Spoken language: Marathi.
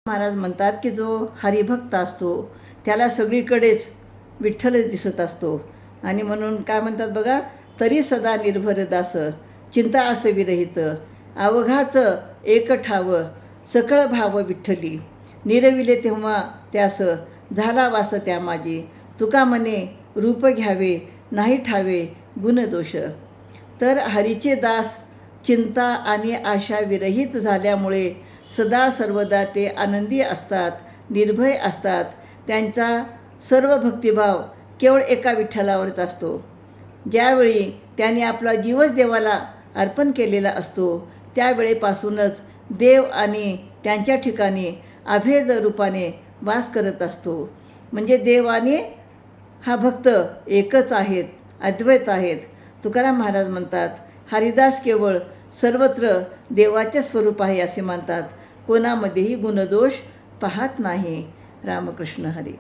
महाराज म्हणतात की जो हरिभक्त असतो त्याला सगळीकडेच विठ्ठलच दिसत असतो. आणि म्हणून काय म्हणतात बघा, तरी सदा निर्भर दास, चिंता असे विरहित, अवघाच एक ठाव, सकळ भाव विठ्ठली, निरविले तेव्हा त्यास, झाला वास त्या माझी, तुका मने रूप घ्यावे, नाही ठावे गुणदोष. तर हरीचे दास चिंता आणि आशा विरहित झाल्यामुळे सदा सर्वदा ते आनंदी असतात, निर्भय असतात. त्यांचा सर्व भक्तिभाव केवळ एका विठ्ठलावरच असतो. ज्यावेळी त्याने आपला जीवच देवाला अर्पण केलेला असतो त्यावेळेपासूनच देव आणि त्यांच्या ठिकाणी अभेद रूपाने वास करत असतो. म्हणजे देव आणि हा भक्त एकच आहेत, अद्वैत आहेत. तुकाराम महाराज म्हणतात, हरिदास केवळ सर्वत्र देवाचे स्वरूप आहे असे मानतात, कोणामध्येही गुणदोष पाहत नाही. रामकृष्ण हरी.